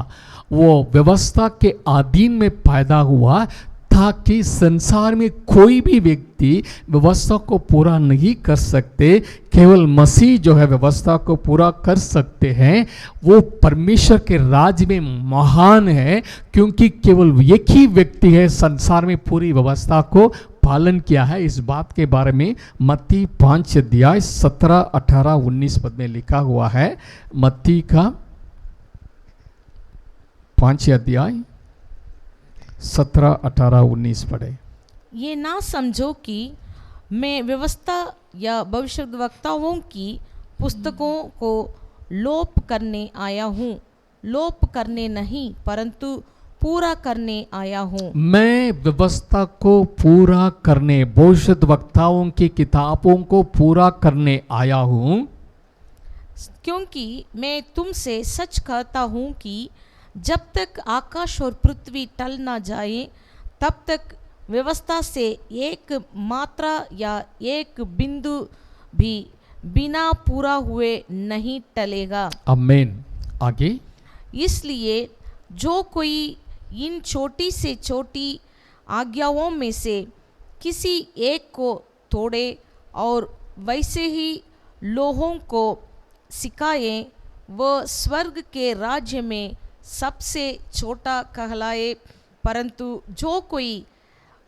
वो व्यवस्था के अधीन में पैदा हुआ, ताकि संसार में कोई भी व्यक्ति व्यवस्था को पूरा नहीं कर सकते, केवल मसीह जो है व्यवस्था को पूरा कर सकते हैं। वो परमेश्वर के राज्य में महान है, क्योंकि केवल एक ही व्यक्ति है संसार में पूरी व्यवस्था को पालन किया है। इस बात के बारे में मत्ती 5 17, 18, 19 पद में लिखा हुआ है। मत्ती का 5 17, 18, 19 पढ़े। ये ना समझो कि मैं व्यवस्था या भविष्यद्वक्ताओं की पुस्तकों को लोप करने आया हूँ। लोप करने नहीं, परंतु पूरा करने आया हूँ। मैं व्यवस्था को पूरा करने, भविष्यद्वक्ताओं की किताबों को पूरा करने आया हूँ, क्योंकि मैं तुमसे सच कहता हूँ कि जब तक आकाश और पृथ्वी टल ना जाए, तब तक व्यवस्था से एक मात्रा या एक बिंदु भी बिना पूरा हुए नहीं टलेगा। आमीन। आगे, इसलिए जो कोई इन छोटी से छोटी आज्ञाओं में से किसी एक को तोड़े और वैसे ही लोगों को सिखाए, वह स्वर्ग के राज्य में सबसे छोटा कहलाए, परंतु जो कोई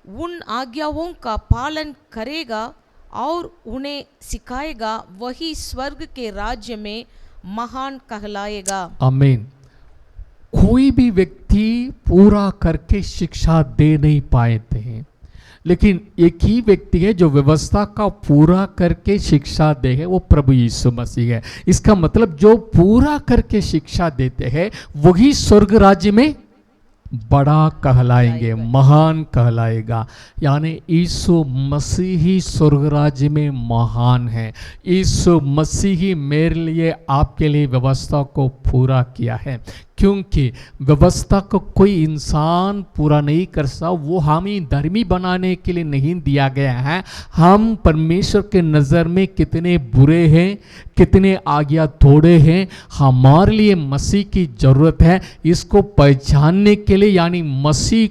उन आज्ञाओं का पालन करेगा और उन्हें सिखाएगा, वही स्वर्ग के राज्य में महान कहलाएगा। आमीन। कोई भी व्यक्ति पूरा करके शिक्षा दे नहीं पाते हैं, लेकिन एक ही व्यक्ति है जो व्यवस्था का पूरा करके शिक्षा दे है, वो प्रभु यीशु मसीह है। इसका मतलब जो पूरा करके शिक्षा देते हैं वही स्वर्ग राज्य में बड़ा कहलाएंगे, महान कहलाएगा। यानी यीशु मसीह ही स्वर्ग राज्य में महान है। यीशु मसीह ही मेरे लिए, आपके लिए व्यवस्था को पूरा किया है, क्योंकि व्यवस्था को कोई इंसान पूरा नहीं कर सकता। वो हमें धर्मी बनाने के लिए नहीं दिया गया है। हम परमेश्वर के नज़र में कितने बुरे हैं, कितने आज्ञा तोड़े हैं, हमारे लिए मसीह की ज़रूरत है। इसको पहचानने के लिए, यानी मसीह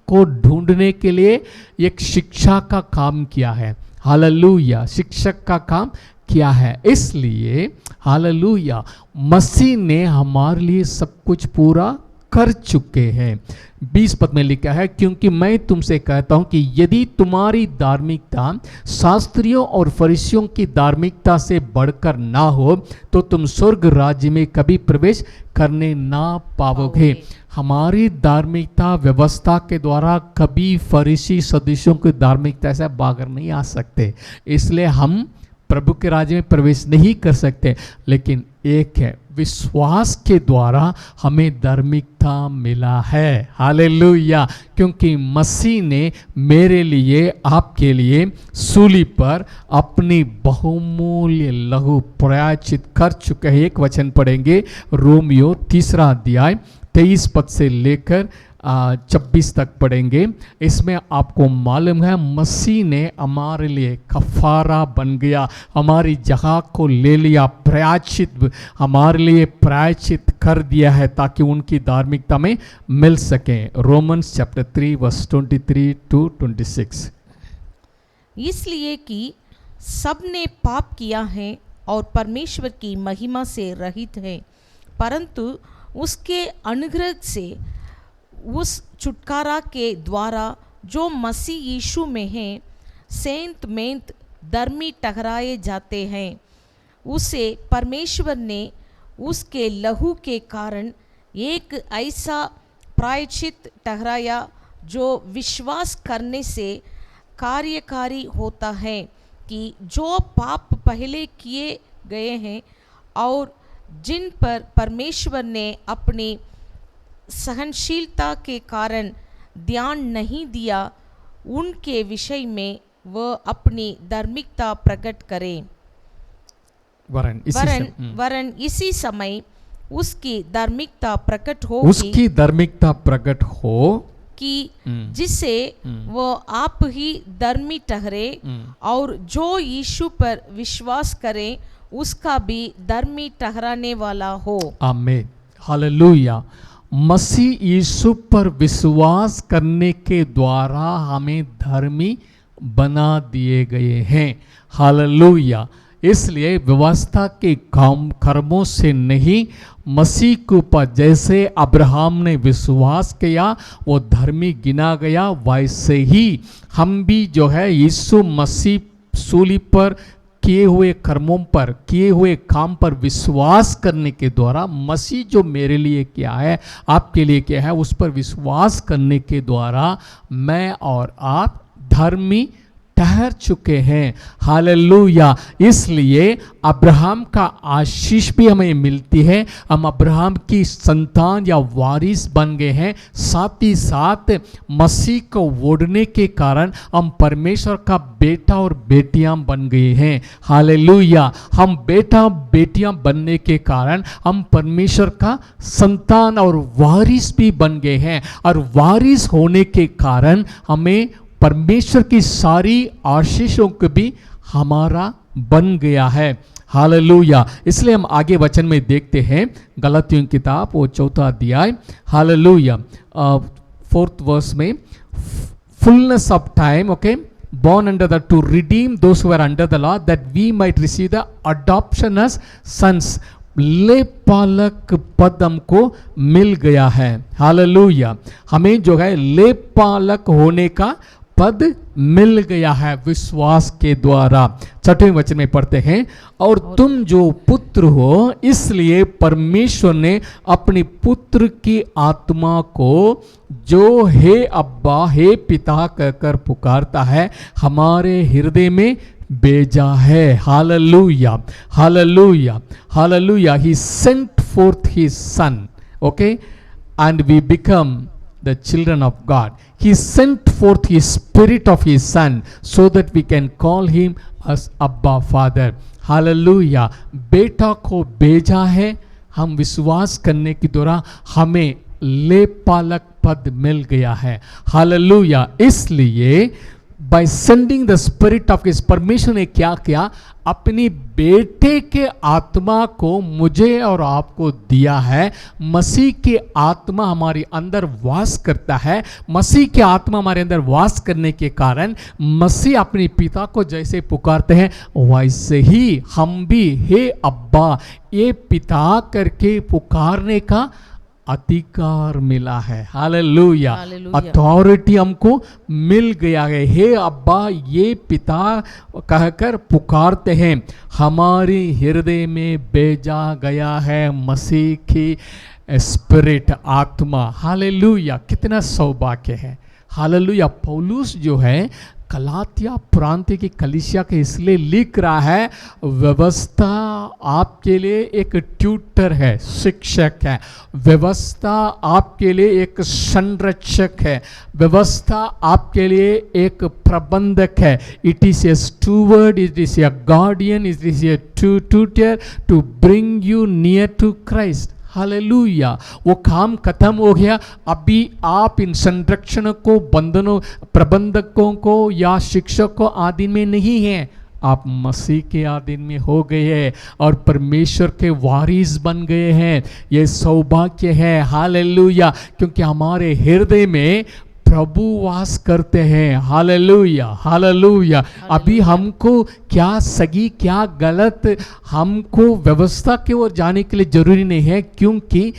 को ढूंढने के लिए एक शिक्षा का काम किया है। हालेलुया, शिक्षक का काम किया है। इसलिए हालेलुया, मसीह ने हमारे लिए सब कुछ पूरा कर चुके हैं। 20 पद में लिखा है, क्योंकि मैं तुमसे कहता हूं कि यदि तुम्हारी धार्मिकता शास्त्रियों और फरीसियों की धार्मिकता से बढ़कर ना हो तो तुम स्वर्ग राज्य में कभी प्रवेश करने ना पाओगे। हमारी धार्मिकता व्यवस्था के द्वारा कभी फरीसी सदस्यों की धार्मिकता से बाहर नहीं आ सकते, इसलिए हम प्रभु के राज्य में प्रवेश नहीं कर सकते। लेकिन एक है, विश्वास के द्वारा हमें धार्मिकता मिला है। हालेलुया, क्योंकि मसीह ने मेरे लिए, आपके लिए सूली पर अपनी बहुमूल्य लहू प्रायश्चित कर चुके हैं। एक वचन पढ़ेंगे, रोमियो 3 अध्याय 23 पद से लेकर 26 तक पढ़ेंगे। इसमें आपको मालूम है मसीह ने हमारे लिए कफारा बन गया, हमारी जगह को ले लिया, प्रायश्चित हमारे लिए प्रायश्चित कर दिया है ताकि उनकी धार्मिकता में मिल सके। Romans chapter 3 verse 23 to 26। इसलिए कि सब ने पाप किया है और परमेश्वर की महिमा से रहित है, परंतु उसके अनुग्रह से उस छुटकारा के द्वारा जो मसीह यीशु में है सेंत मेंत धर्मी ठहराए जाते हैं, उसे परमेश्वर ने उसके लहू के कारण एक ऐसा प्रायश्चित ठहराया जो विश्वास करने से कार्यकारी होता है, कि जो पाप पहले किए गए हैं और जिन पर परमेश्वर ने अपनी सहनशीलता के कारण ध्यान नहीं दिया, उनके विषय में वह अपनी धार्मिकता प्रकट करे। वरन इसी समय उसकी धार्मिकता प्रकट हो, उसकी धार्मिकता प्रकट हो कि जिससे वह आप ही धर्मी ठहरे और जो यीशु पर विश्वास करे उसका भी धर्मी ठहराने वाला हो। आमीन, हालेलुया। मसीह यीशु पर विश्वास करने के द्वारा हमें धर्मी बना दिए गए हैं। हालेलुया। इसलिए व्यवस्था के काम कर्मों से नहीं, मसीह के ऊपर जैसे अब्राहम ने विश्वास किया वो धर्मी गिना गया, वैसे ही हम भी जो है यीशु मसीह सूली पर किए हुए कर्मों पर, किए हुए काम पर विश्वास करने के द्वारा, मसीह जो मेरे लिए क्या है, आपके लिए क्या है, उस पर विश्वास करने के द्वारा मैं और आप धर्मी ठहर चुके हैं। हालेलुया। इसलिए अब्राहम का आशीष भी हमें मिलती है, हम अब्राहम की संतान या वारिस बन गए हैं। साथ ही साथ मसीह को ओढ़ने के कारण हम परमेश्वर का बेटा और बेटियां बन गए हैं। हालेलुया। हम बेटा बेटियां बनने के कारण हम परमेश्वर का संतान और वारिस भी बन गए हैं, और वारिस होने के कारण हमें परमेश्वर की सारी आशीषों को भी हमारा बन गया है। हालेलुया। इसलिए हम आगे वचन में देखते हैं, गलातियों की किताब वो 4 अध्याय, हालेलुया, 4th वर्स में, fullness of time, okay, born under the, to redeem those who were under the law, that we might receive the adoption as sons. लेपालक पद हमको मिल गया है। हालेलुया। हमें जो है लेपालक होने का पद मिल गया है विश्वास के द्वारा। 6वें वचन में पढ़ते हैं, और तुम जो पुत्र हो, इसलिए परमेश्वर ने अपनी पुत्र की आत्मा को, जो हे अब्बा हे पिता कहकर पुकारता है, हमारे हृदय में भेजा है। Hallelujah, hallelujah, hallelujah. He sent forth his son, okay, and we become the children of God. He sent forth his spirit of his son so that we can call him as Abba Father. Hallelujah. बेटा को भेजा है, हम विश्वास करने के द्वारा हमें लेपालक पद मिल गया है। हालेलुया। इसलिए by sending the spirit of his, परमेश्वर ने क्या किया, अपनी बेटे के आत्मा को मुझे और आपको दिया है। मसीह की आत्मा हमारे अंदर वास करता है। मसीह की आत्मा हमारे अंदर वास करने के कारण मसीह अपने पिता को जैसे पुकारते हैं, वैसे ही हम भी हे अब्बा ये पिता करके पुकारने का अधिकार मिला है। हालेलुया। अथॉरिटी हमको मिल गया है। हे अब्बा ये पिता कहकर पुकारते हैं। हमारे हृदय में भेजा गया है मसीह की स्पिरिट, आत्मा। हालेलुया। कितना सौभाग्य है। हालेलुया। पौलुस जो है गलातिया प्रांत की कलीसिया के इसलिए लिख रहा है, व्यवस्था आपके लिए एक ट्यूटर है, शिक्षक है। व्यवस्था आपके लिए एक संरक्षक है। व्यवस्था आपके लिए एक प्रबंधक है। It is a steward, it is a guardian, it is a tutor to bring you near to Christ. Hallelujah. वो काम खत्म हो गया। अभी आप इन संरक्षण को, बंधनों, प्रबंधकों को या शिक्षकों आदि में नहीं हैं, आप मसीह के आधीन में हो गए हैं और परमेश्वर के वारिस बन गए हैं। ये सौभाग्य है। हालेलुया। क्योंकि हमारे हृदय में प्रभु वास करते हैं। Hallelujah, hallelujah. अभी हमको क्या सही क्या गलत, हमको व्यवस्था की ओर जाने के लिए जरूरी नहीं है, क्योंकि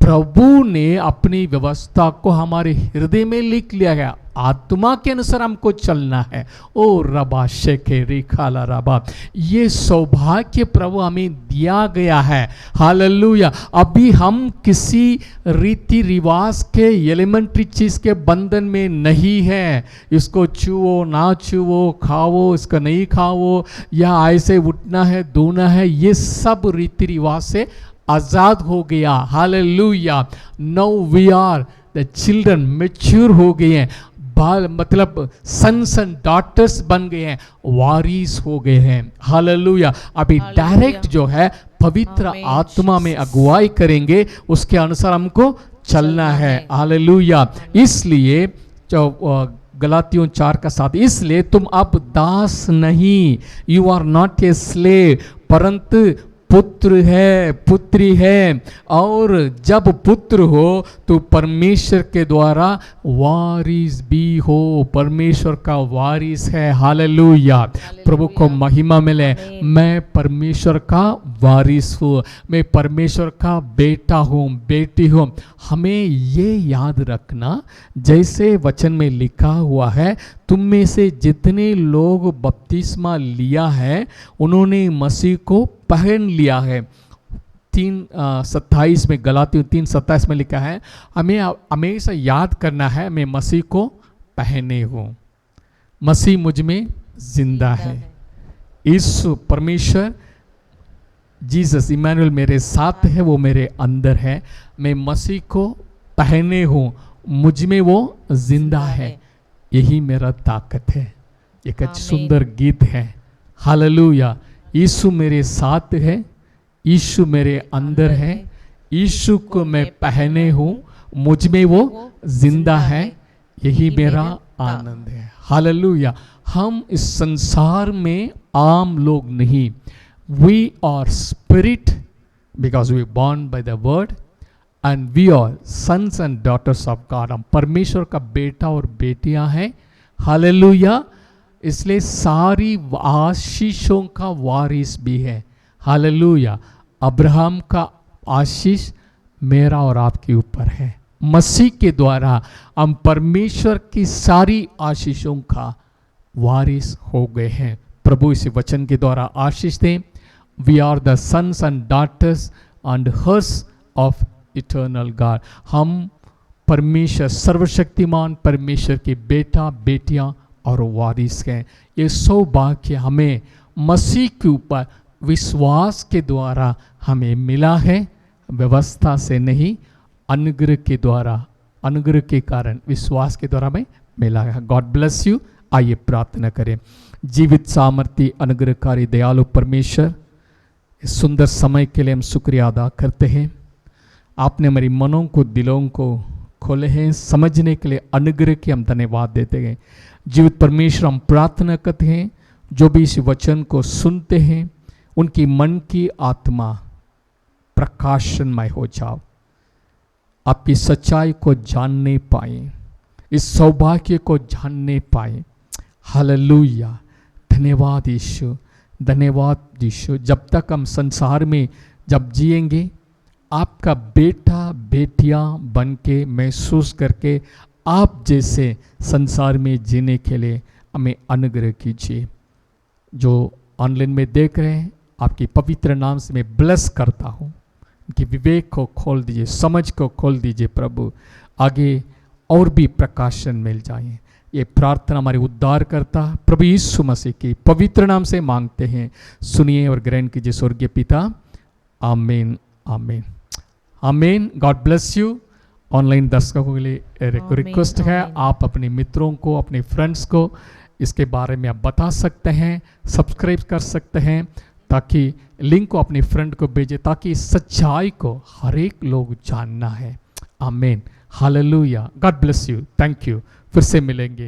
प्रभु ने अपनी व्यवस्था को हमारे हृदय में लिख लिया है। आत्मा के अनुसार हमको चलना है। ओ रबा शेखे रिखाला रबा, ये सौभाग्य प्रभु हमें दिया गया है। हालेलुया। अभी हम किसी रीति रिवाज के एलिमेंट्री चीज के बंधन में नहीं है। इसको छुओ ना छुओ, खाओ इसको नहीं खाओ, या ऐसे उठना है धोना है, ये सब रीति रिवाज से आजाद हो गया। Hallelujah. Now we are the children, mature हो गए हैं, मतलब सन्स एंड डॉटर्स बन गए हैं, वारिस हो गए हैं। हालेलुया। अभी डायरेक्ट जो है पवित्र आत्मा में अगुवाई करेंगे, उसके अनुसार हमको चलना है। हालेलुया। इसलिए जो गलातियों 4:7, इसलिए तुम अब दास नहीं, you are not a slave, परंतु पुत्र है, पुत्री है। और जब पुत्र हो तो परमेश्वर के द्वारा वारिस भी हो, परमेश्वर का वारिस है। हालेलुया। प्रभु को महिमा मिले। मैं परमेश्वर का वारिस हूँ, मैं परमेश्वर का बेटा हूँ, बेटी हूँ। हमें ये याद रखना, जैसे वचन में लिखा हुआ है, तुम में से जितने लोग बपतिस्मा लिया है उन्होंने मसीह को पहन लिया है। 3:27 में, गलातियों 3:27 में लिखा है, हमें हमेशा याद करना है, मैं मसीह को पहने हूँ, मसीह मुझ में जिंदा है। यीशु परमेश्वर जीसस इमैनुअल मेरे साथ है, वो मेरे अंदर है। मैं मसीह को पहने हूँ, मुझ में वो जिंदा है। यही मेरा ताकत है। एक सुंदर गीत है। हालेलुया। यीशु मेरे साथ है, यीशु मेरे अंदर है, यीशु को मैं पहने हूँ, मुझ में वो जिंदा है। यही मेरा आनंद है। हालेलुया। हम इस संसार में आम लोग नहीं, we are spirit because we born by the word and we are sons and daughters of God. हम परमेश्वर का बेटा और बेटियां हैं। हालेलुया। इसलिए सारी आशीषों का वारिस भी है। हालेलुया। अब्राहम का आशीष मेरा और आपके ऊपर है। मसीह के द्वारा हम परमेश्वर की सारी आशीषों का वारिस हो गए हैं। प्रभु इस वचन के द्वारा आशीष दें। We are the sons and daughters and heirs of eternal God. हम परमेश्वर, सर्वशक्तिमान परमेश्वर के बेटा बेटियां और वारिस हैं। ये सौभाग्य हमें मसीह के ऊपर विश्वास के द्वारा हमें मिला है, व्यवस्था से नहीं, अनुग्रह के द्वारा, अनुग्रह के कारण, विश्वास के द्वारा हमें मिला है। God bless you. आइए प्रार्थना करें। जीवित सामर्थ्य अनुग्रहकारी दयालु परमेश्वर, इस सुंदर समय के लिए हम शुक्रिया अदा करते हैं। आपने हमारी मनों को, दिलों को खोले हैं समझने के लिए। अनुग्रह के हम धन्यवाद देते हैं। जीवित परमेश्वर, हम प्रार्थना करते हैं जो भी इस वचन को सुनते हैं उनकी मन की आत्मा प्रकाशनमय हो जाओ, आपकी सच्चाई को जानने पाए, इस सौभाग्य को जानने पाए। हालेलुया। धन्यवाद यीशु, धन्यवाद यीशु। जब तक हम संसार में जब जिएंगे, आपका बेटा बेटियां बन के महसूस करके आप जैसे संसार में जीने के लिए हमें अनुग्रह कीजिए। जो ऑनलाइन में देख रहे हैं, आपकी पवित्र नाम से मैं ब्लेस करता हूँ। उनके विवेक को खोल दीजिए, समझ को खोल दीजिए प्रभु, आगे और भी प्रकाशन मिल जाए। ये प्रार्थना हमारे उद्धार करता प्रभु यीशु मसीह की पवित्र नाम से मांगते हैं। सुनिए और ग्रहण कीजिए स्वर्गीय पिता। आमीन, आमीन, आमीन। God bless you. ऑनलाइन दर्शकों के लिए रिक्वेस्ट है, आप अपने मित्रों को, अपने फ्रेंड्स को इसके बारे में आप बता सकते हैं, सब्सक्राइब कर सकते हैं, ताकि लिंक को अपने फ्रेंड को भेजें, ताकि सच्चाई को हर एक लोग जानना है। आमीन। Hallelujah. God bless you. Thank you. फिर से मिलेंगे।